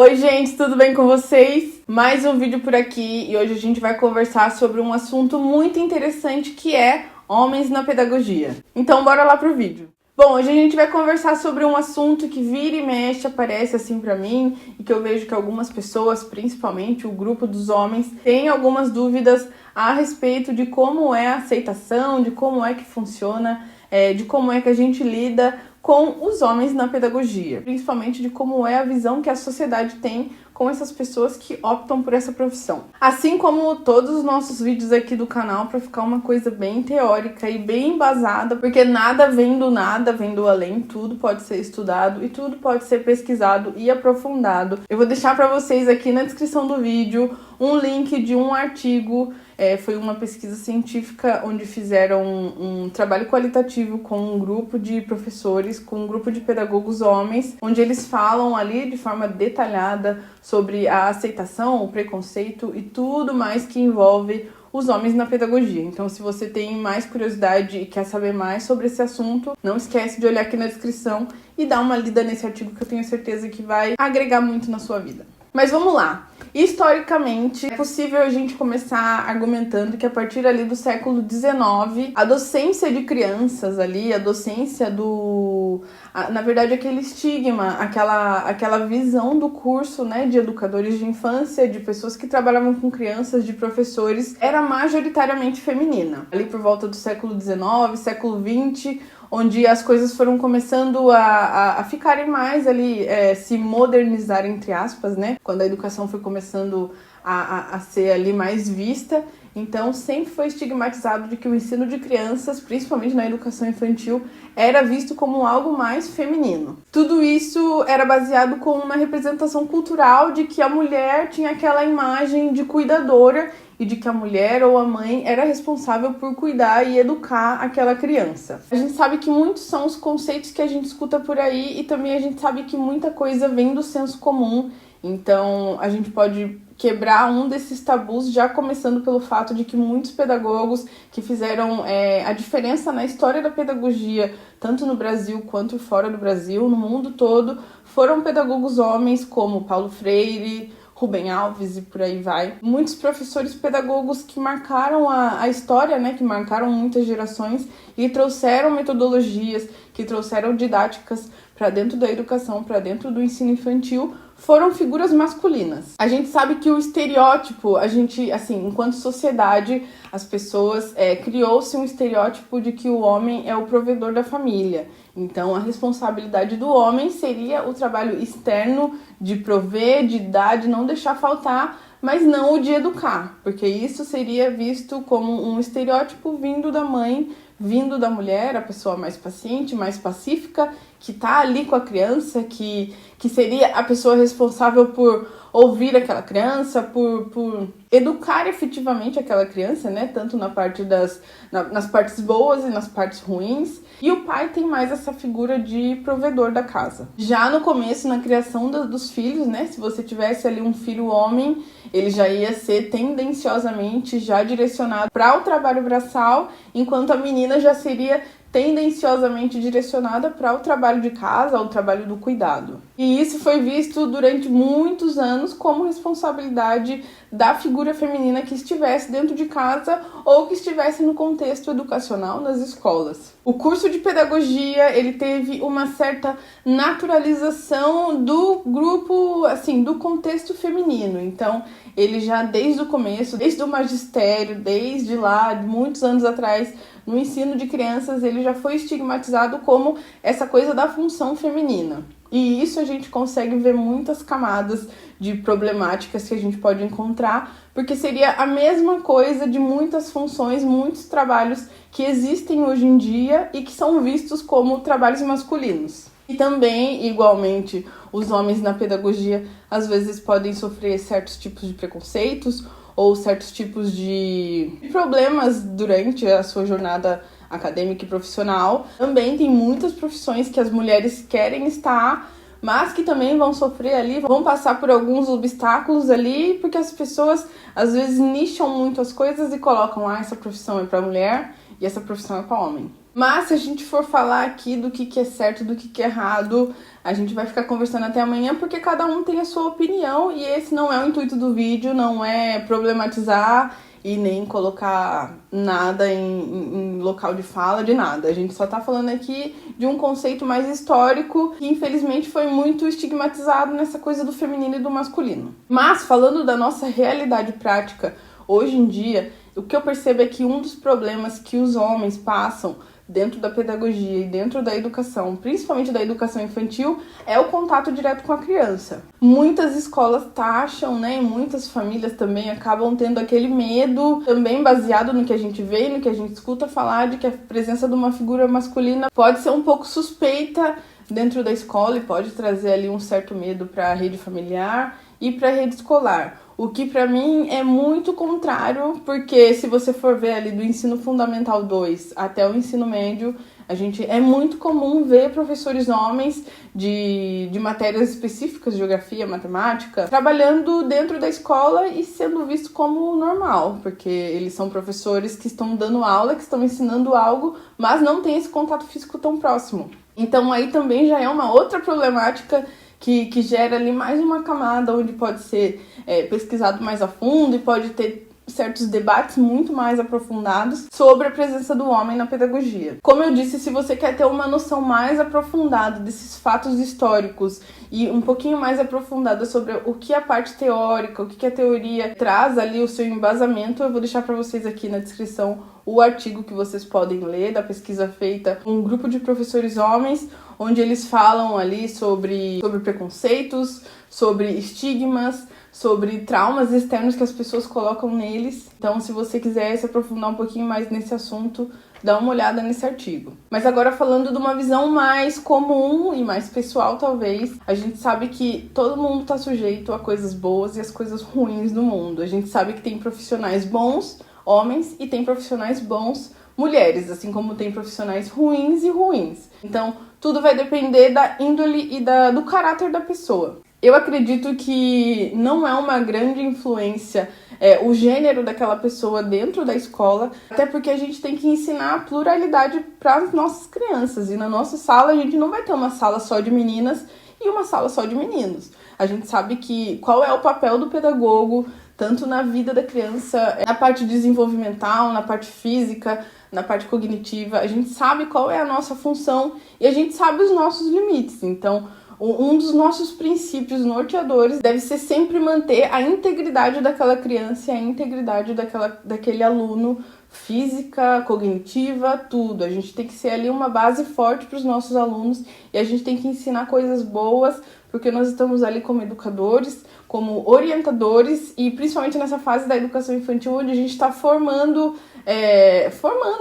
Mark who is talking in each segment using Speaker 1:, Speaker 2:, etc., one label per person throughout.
Speaker 1: Oi gente, tudo bem com vocês? Mais um vídeo por aqui e hoje a gente vai conversar sobre um assunto muito interessante que é homens na pedagogia. Então bora lá pro vídeo. Bom, hoje a gente vai conversar sobre um assunto que vira e mexe, aparece assim pra mim e que eu vejo que algumas pessoas, principalmente o grupo dos homens, têm algumas dúvidas a respeito de como é a aceitação, de como é que funciona, de como é que a gente lida com os homens na pedagogia, principalmente de como é a visão que a sociedade tem com essas pessoas que optam por essa profissão. Assim como todos os nossos vídeos aqui do canal, para ficar uma coisa bem teórica e bem embasada, porque nada, vem do além, tudo pode ser estudado e tudo pode ser pesquisado e aprofundado. Eu vou deixar para vocês aqui na descrição do vídeo um link de um artigo, foi uma pesquisa científica onde fizeram um trabalho qualitativo com um grupo de professores, com um grupo de pedagogos homens, onde eles falam ali de forma detalhada sobre a aceitação, o preconceito e tudo mais que envolve os homens na pedagogia. Então, se você tem mais curiosidade e quer saber mais sobre esse assunto, não esquece de olhar aqui na descrição e dar uma lida nesse artigo que eu tenho certeza que vai agregar muito na sua vida. Mas vamos lá. Historicamente, é possível a gente começar argumentando que a partir ali do século XIX, a docência de crianças ali, a docência na verdade, aquele estigma, aquela visão do curso, né, de educadores de infância, de pessoas que trabalhavam com crianças, de professores, era majoritariamente feminina. Ali por volta do século XIX, século XX, onde as coisas foram começando a ficarem mais ali, se modernizar, entre aspas, né? Quando a educação foi começando a ser ali mais vista. Então, sempre foi estigmatizado de que o ensino de crianças, principalmente na educação infantil, era visto como algo mais feminino. Tudo isso era baseado com uma representação cultural de que a mulher tinha aquela imagem de cuidadora e de que a mulher ou a mãe era responsável por cuidar e educar aquela criança. A gente sabe que muitos são os conceitos que a gente escuta por aí e também a gente sabe que muita coisa vem do senso comum. Então, a gente pode quebrar um desses tabus, já começando pelo fato de que muitos pedagogos que fizeram a diferença na história da pedagogia, tanto no Brasil quanto fora do Brasil, no mundo todo, foram pedagogos homens como Paulo Freire, Rubem Alves e por aí vai. Muitos professores pedagogos que marcaram a história, né, que marcaram muitas gerações e trouxeram metodologias, que trouxeram didáticas para dentro da educação, para dentro do ensino infantil, foram figuras masculinas. A gente sabe que o estereótipo, enquanto sociedade, as pessoas criou-se um estereótipo de que o homem é o provedor da família. Então, a responsabilidade do homem seria o trabalho externo de prover, de dar, de não deixar faltar, mas não o de educar, porque isso seria visto como um estereótipo vindo da mãe, vindo da mulher, a pessoa mais paciente, mais pacífica, que tá ali com a criança, que seria a pessoa responsável por ouvir aquela criança, por educar efetivamente aquela criança, né? Tanto na parte nas partes boas e nas partes ruins. E o pai tem mais essa figura de provedor da casa. Já no começo, na criação dos filhos, né? Se você tivesse ali um filho homem, ele já ia ser tendenciosamente já direcionado para o trabalho braçal, enquanto a menina já seria tendenciosamente direcionada para o trabalho de casa, ao trabalho do cuidado. E isso foi visto durante muitos anos como responsabilidade da figura feminina que estivesse dentro de casa ou que estivesse no contexto educacional nas escolas. O curso de pedagogia, ele teve uma certa naturalização do grupo, do contexto feminino. Então, ele já desde o começo, desde o magistério, desde lá, muitos anos atrás, no ensino de crianças, ele já foi estigmatizado como essa coisa da função feminina. E isso a gente consegue ver muitas camadas de problemáticas que a gente pode encontrar, porque seria a mesma coisa de muitas funções, muitos trabalhos que existem hoje em dia e que são vistos como trabalhos masculinos. E também, igualmente, os homens na pedagogia às vezes podem sofrer certos tipos de preconceitos ou certos tipos de problemas durante a sua jornada acadêmica e profissional. Também tem muitas profissões que as mulheres querem estar, mas que também vão sofrer ali, vão passar por alguns obstáculos ali, porque as pessoas às vezes nicham muito as coisas e colocam, essa profissão é para mulher e essa profissão é para homem. Mas se a gente for falar aqui do que é certo, do que é errado, a gente vai ficar conversando até amanhã, porque cada um tem a sua opinião e esse não é o intuito do vídeo, não é problematizar e nem colocar nada em local de fala de nada. A gente só tá falando aqui de um conceito mais histórico que infelizmente foi muito estigmatizado nessa coisa do feminino e do masculino. Mas falando da nossa realidade prática, hoje em dia, o que eu percebo é que um dos problemas que os homens passam dentro da pedagogia e dentro da educação, principalmente da educação infantil, é o contato direto com a criança. Muitas escolas taxam, né, e muitas famílias também acabam tendo aquele medo, também baseado no que a gente vê e no que a gente escuta falar, de que a presença de uma figura masculina pode ser um pouco suspeita dentro da escola e pode trazer ali um certo medo para a rede familiar e para a rede escolar. O que para mim é muito contrário, porque se você for ver ali do ensino fundamental 2 até o ensino médio, é muito comum ver professores homens de matérias específicas, geografia, matemática, trabalhando dentro da escola e sendo visto como normal, porque eles são professores que estão dando aula, que estão ensinando algo, mas não tem esse contato físico tão próximo. Então aí também já é uma outra problemática que gera ali mais uma camada onde pode ser pesquisado mais a fundo e pode ter certos debates muito mais aprofundados sobre a presença do homem na pedagogia. Como eu disse, se você quer ter uma noção mais aprofundada desses fatos históricos e um pouquinho mais aprofundada sobre o que a parte teórica, o que a teoria traz ali o seu embasamento, eu vou deixar para vocês aqui na descrição o artigo que vocês podem ler da pesquisa feita por um grupo de professores homens, onde eles falam ali sobre preconceitos, sobre estigmas, sobre traumas externos que as pessoas colocam neles. Então, se você quiser se aprofundar um pouquinho mais nesse assunto, dá uma olhada nesse artigo. Mas agora falando de uma visão mais comum e mais pessoal, talvez, a gente sabe que todo mundo está sujeito a coisas boas e as coisas ruins do mundo. A gente sabe que tem profissionais bons, homens, e tem profissionais bons, mulheres, assim como tem profissionais ruins e ruins. Então, tudo vai depender da índole e do caráter da pessoa. Eu acredito que não é uma grande influência o gênero daquela pessoa dentro da escola, até porque a gente tem que ensinar a pluralidade para as nossas crianças. E na nossa sala a gente não vai ter uma sala só de meninas e uma sala só de meninos. A gente sabe qual é o papel do pedagogo, tanto na vida da criança, na parte desenvolvimental, na parte física, na parte cognitiva. A gente sabe qual é a nossa função e a gente sabe os nossos limites. Então, um dos nossos princípios norteadores deve ser sempre manter a integridade daquela criança e a integridade daquele aluno, física, cognitiva, tudo. A gente tem que ser ali uma base forte para os nossos alunos e a gente tem que ensinar coisas boas, porque nós estamos ali como educadores, como orientadores e principalmente nessa fase da educação infantil, onde a gente está formando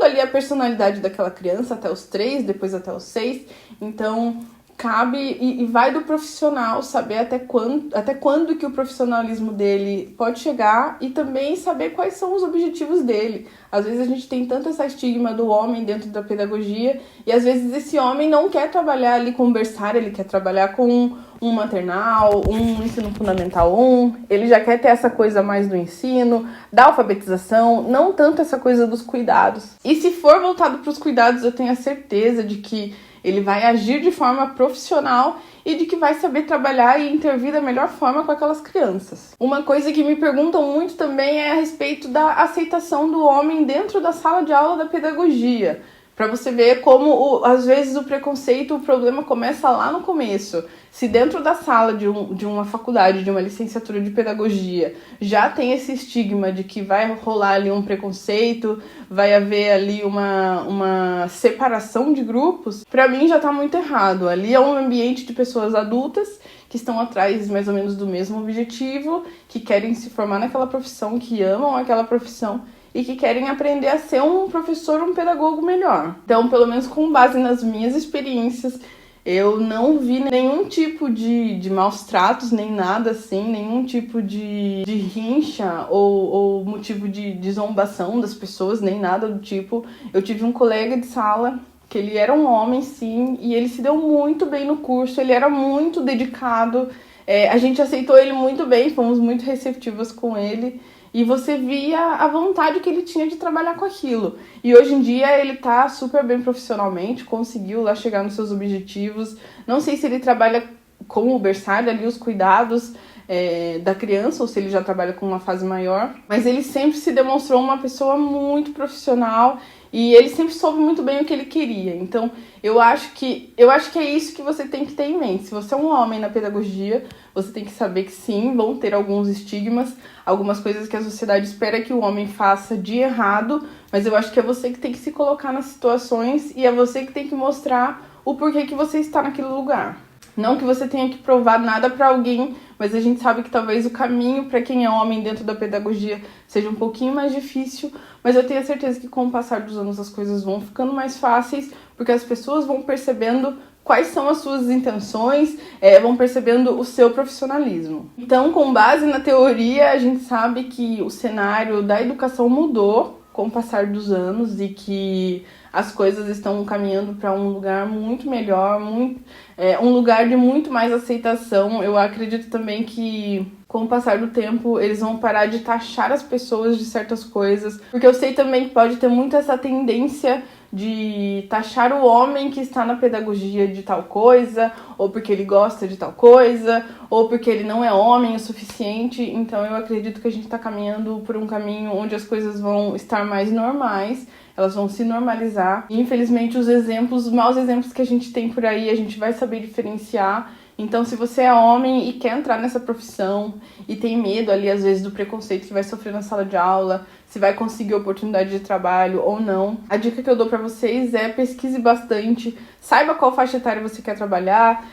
Speaker 1: ali a personalidade daquela criança até os 3, depois até os 6. Então, cabe e vai do profissional saber até quando que o profissionalismo dele pode chegar e também saber quais são os objetivos dele. Às vezes a gente tem tanto essa estigma do homem dentro da pedagogia e às vezes esse homem não quer trabalhar ali com berçário, ele quer trabalhar com um maternal, um ensino fundamental 1, ele já quer ter essa coisa mais do ensino, da alfabetização, não tanto essa coisa dos cuidados. E se for voltado para os cuidados, eu tenho a certeza de que ele vai agir de forma profissional e de que vai saber trabalhar e intervir da melhor forma com aquelas crianças. Uma coisa que me perguntam muito também é a respeito da aceitação do homem dentro da sala de aula da pedagogia. Para você ver como, às vezes, o preconceito, o problema começa lá no começo. Se dentro da sala de uma faculdade, de uma licenciatura de pedagogia, já tem esse estigma de que vai rolar ali um preconceito, vai haver ali uma separação de grupos, para mim já está muito errado. Ali é um ambiente de pessoas adultas que estão atrás mais ou menos do mesmo objetivo, que querem se formar naquela profissão, que amam aquela profissão, e que querem aprender a ser um professor, um pedagogo melhor. Então, pelo menos com base nas minhas experiências, eu não vi nenhum tipo de maus tratos, nem nada assim, nenhum tipo de rincha ou motivo de zombação das pessoas, nem nada do tipo. Eu tive um colega de sala que ele era um homem, sim, e ele se deu muito bem no curso, ele era muito dedicado, a gente aceitou ele muito bem, fomos muito receptivas com ele. e você via a vontade que ele tinha de trabalhar com aquilo. E hoje em dia ele tá super bem profissionalmente, conseguiu lá chegar nos seus objetivos. Não sei se ele trabalha com o berçário ali, os cuidados da criança, ou se ele já trabalha com uma fase maior, mas ele sempre se demonstrou uma pessoa muito profissional e ele sempre soube muito bem o que ele queria. Então, eu acho que é isso que você tem que ter em mente. Se você é um homem na pedagogia, você tem que saber que sim, vão ter alguns estigmas, algumas coisas que a sociedade espera que o homem faça de errado, mas eu acho que é você que tem que se colocar nas situações e é você que tem que mostrar o porquê que você está naquele lugar. Não que você tenha que provar nada para alguém, mas a gente sabe que talvez o caminho para quem é homem dentro da pedagogia seja um pouquinho mais difícil, mas eu tenho a certeza que com o passar dos anos as coisas vão ficando mais fáceis, porque as pessoas vão percebendo quais são as suas intenções, vão percebendo o seu profissionalismo. Então, com base na teoria, a gente sabe que o cenário da educação mudou com o passar dos anos e que as coisas estão caminhando para um lugar muito melhor, um lugar de muito mais aceitação. Eu acredito também que com o passar do tempo eles vão parar de taxar as pessoas de certas coisas, porque eu sei também que pode ter muito essa tendência de taxar o homem que está na pedagogia de tal coisa, ou porque ele gosta de tal coisa, ou porque ele não é homem o suficiente. Então eu acredito que a gente está caminhando por um caminho onde as coisas vão estar mais normais, elas vão se normalizar. E infelizmente os maus exemplos que a gente tem por aí, a gente vai saber diferenciar. Então, se você é homem e quer entrar nessa profissão e tem medo ali, às vezes, do preconceito que vai sofrer na sala de aula, se vai conseguir oportunidade de trabalho ou não, a dica que eu dou pra vocês é pesquise bastante, saiba qual faixa etária você quer trabalhar,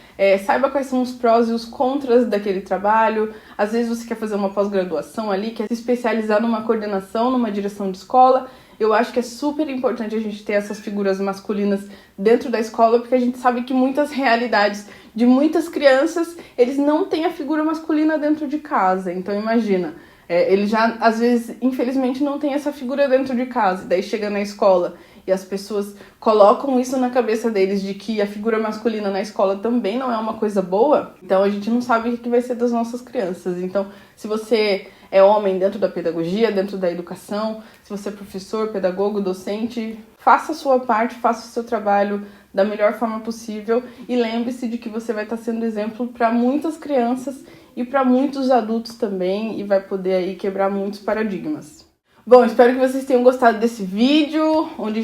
Speaker 1: saiba quais são os prós e os contras daquele trabalho. Às vezes você quer fazer uma pós-graduação ali, quer se especializar numa coordenação, numa direção de escola. Eu acho que é super importante a gente ter essas figuras masculinas dentro da escola, porque a gente sabe que muitas realidades de muitas crianças, eles não têm a figura masculina dentro de casa. Então imagina, ele já, às vezes, infelizmente, não tem essa figura dentro de casa. E daí chega na escola e as pessoas colocam isso na cabeça deles, de que a figura masculina na escola também não é uma coisa boa. Então a gente não sabe o que vai ser das nossas crianças. Então, se você é homem dentro da pedagogia, dentro da educação, se você é professor, pedagogo, docente, faça a sua parte, faça o seu trabalho da melhor forma possível e lembre-se de que você vai estar sendo exemplo para muitas crianças e para muitos adultos também e vai poder aí quebrar muitos paradigmas. Bom, espero que vocês tenham gostado desse vídeo, onde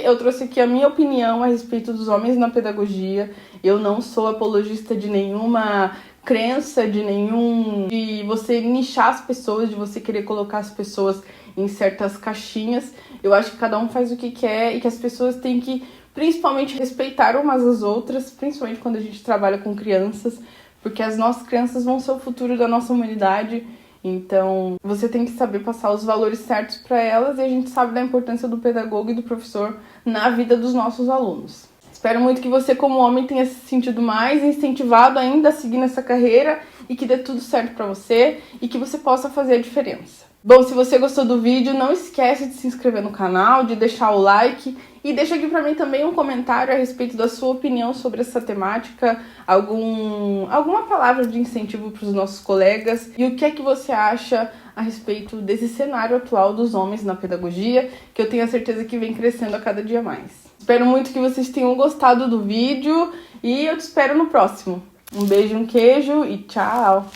Speaker 1: eu trouxe aqui a minha opinião a respeito dos homens na pedagogia. Eu não sou apologista de nenhuma crença, de você nichar as pessoas, de você querer colocar as pessoas em certas caixinhas. Eu acho que cada um faz o que quer e que as pessoas têm que principalmente respeitar umas às outras, principalmente quando a gente trabalha com crianças, porque as nossas crianças vão ser o futuro da nossa humanidade. Então, você tem que saber passar os valores certos para elas e a gente sabe da importância do pedagogo e do professor na vida dos nossos alunos. Espero muito que você, como homem, tenha se sentido mais incentivado ainda a seguir nessa carreira e que dê tudo certo para você e que você possa fazer a diferença. Bom, se você gostou do vídeo, não esquece de se inscrever no canal, de deixar o like e deixa aqui pra mim também um comentário a respeito da sua opinião sobre essa temática, alguma palavra de incentivo para os nossos colegas e o que é que você acha a respeito desse cenário atual dos homens na pedagogia, que eu tenho a certeza que vem crescendo a cada dia mais. Espero muito que vocês tenham gostado do vídeo e eu te espero no próximo. Um beijo, um queijo e tchau!